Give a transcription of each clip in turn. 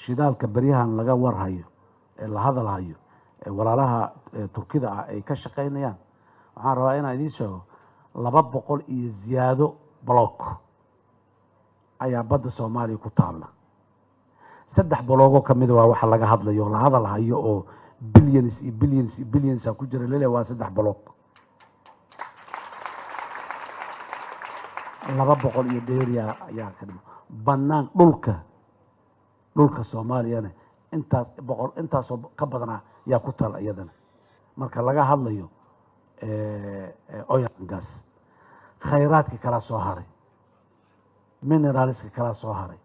shidaalka baryahan laga warhayo ee la hadalhayo ee walaalaha Turkida ah ay ka shaqeynayaan waxaan rabaa inaan idiin sheego 200 iyo ziyaado block ayaa badda Soomaaliya ku taala 3 block kamid waa waxa laga hadlayo la hadalhayo oo billions iyo billions iyo billions ku jira leeyahay waa 3 block 200 iyo dheeriya ayaa ka dhimo banaan dhulka Soomaaliyana intaas ka badana yaa ku taal iyadana marka laga hadlayo oil and gas khayraadka kala soo haray mineralska kala soo haray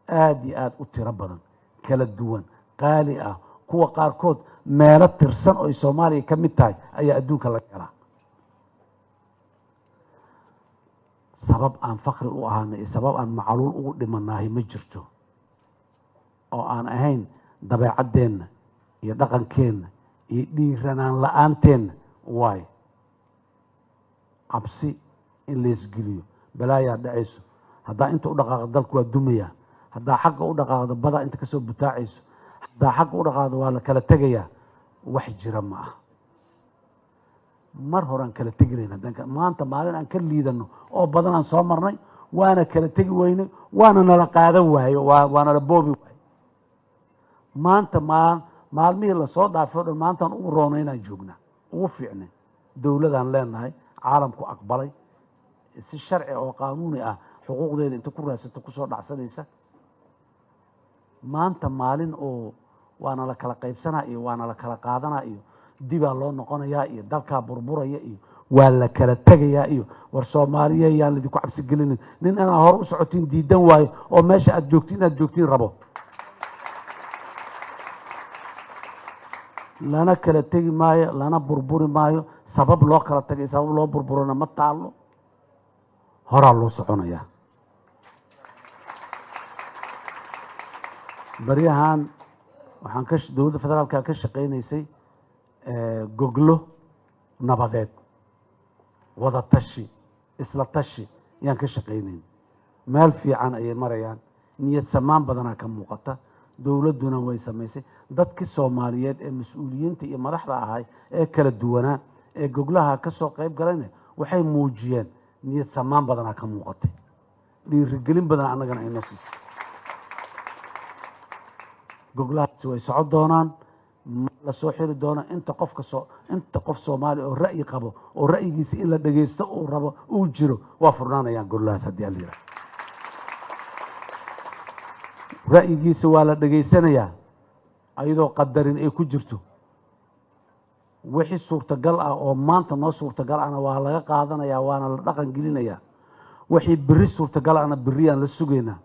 aad iyo aad u tiro badan kala duwan qaali ah kuwa qaarkood meelo tirsan oo Soomaaliya ka mid tahay ayaa adduunka la galaa sabab aan faqri u ahaanay sabab aan macaluul ugu dhimanahay ma jirto oo aan ahayn dabeecadeenna iyo dhaqankeena iyo dhiiranaan la'aanteena waay cabsi in lees geliyo balaayaa dhacayso haddaa inta u dhaqaaqdo dalku waa dumaya haddaa xagga u dhaqaaqdo bada inta kasoo butaacayso haddaa xagga u dhaqaaqdo waa la kala tegayaa wax jira ma ah mar horaan kala tegilayna maanta maalin aan ka liidano oo badan aan soo marnay waana kala tegi weynay waana nala qaadan waayo waana la boobi waayo maanta maalmihii lasoo dhaafay oo dhan maantaan ugu roonay inaan joognaa ugu fiicnay dowladaan leenahay caalamku aqbalay si sharci oo qaanuuni ah xuquuqdeeda inta ku raadsato kusoo dhacsanaysa maanta maalin oo waana la kala qaybsanaa iyo waana la kala qaadanaa iyo dibaa loo noqonayaa iyo dalkaa burburaya iyo waa la kala tegayaa iyo war Soomaaliya yaan idinku cabsi gelinin nin aan hor u socotin diidan waayo oo meesha aad joogtiin rabo lana kala tegi maayo lana burburi maayo sabab loo kala tagay sabab loo burburana ma taalo horaa loo soconayaa baryahan waxaan dowladda federaalka ka shaqeynaysay goglo nabadeed wada tashi isla tashi yaan ka shaqeynayn meel fiican ayay marayaan niyad samaan badanaa ka muuqata dowladduna way samaysay dadkii Soomaaliyeed ee mas'uuliyiinta iyo madaxda ahay ee kala duwanaa ee goglaha ka soo qayb galayna waxay muujiyeen niyad samaan badanaa ka muuqatay dhiirigelin badan annagana ay noo siisay goglahaasi way socon doonaan la soo xiri doona inta qof Soomaali oo ra'yi qabo oo ra'yigiisa in la dhageysto oo rabo uu jiro waa furnaanayaan goglahaas haddii aan leeyahay ra'yigiisa waa la dhageysanayaa ayadoo qadarin ay ku jirto wixii suurtagal ah oo maanta noo suurtagal ahna waa laga qaadanayaa waana la dhaqan gelinayaa wixii biri suurtagal ahna biriyaan la sugaynaa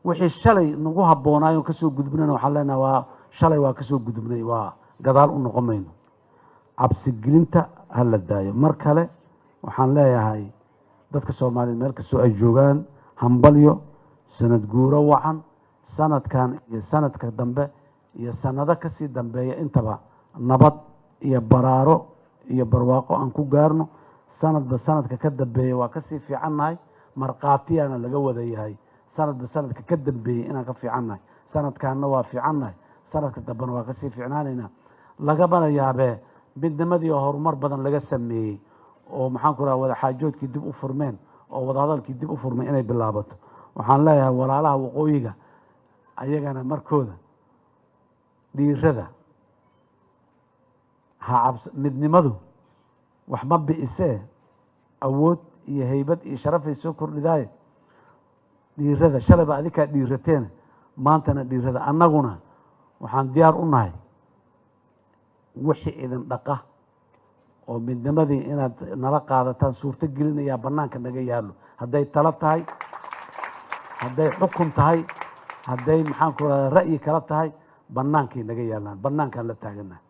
wixii shalay nagu haboonaayo kasoo gudbinayna waxaan leenahay waa shalay waa kasoo gudubnay waa gadaal u noqon mayno cabsi gelinta ha la daayo mar kale waxaan leeyahay dadka Soomaaliyeed meel kastoo ay joogaan hambalyo sanad guuro wacan sanadkan iyo sanadka dambe iyo sanado kasii dambeeya intaba nabad iyo baraaro iyo barwaaqo aan ku gaarno sanadba sanadka ka dambeeya waa kasii fiicannahay marqaatiyana laga wada yahay sanadba sanadka ka dambeeyay inaan ka fiicannahay sanadkaanna waa fiicannahay sanadka dambena waa kasii fiicnaanaynaa lagamana yaabee midnimadii horumar badan laga sameeyey oo maxaan ku rahaa wada xaajoodkii dib u furmeen oo wada hadalkii dib u furmeen inay bilaabato waxaan leeyahay walaalaha waqooyiga ayagana markooda dhiirada midnimadu wax ma bi'isee awood iyo haybad iyo sharafay soo kordhidaaye dhiirada shalayba adikaa dhiirateen maantana dhiirada annaguna waxaan diyaar u nahay wixii idin dhaqa oo midnimadii inaad nala qaadataan suurto gelinayaa bannaanka naga yaallo hadday talo tahay hadday xukun tahay hadday maxaan ku rahaa ra'yi kala tahay bannaankay naga yaallaan bannaankaan la taaganahay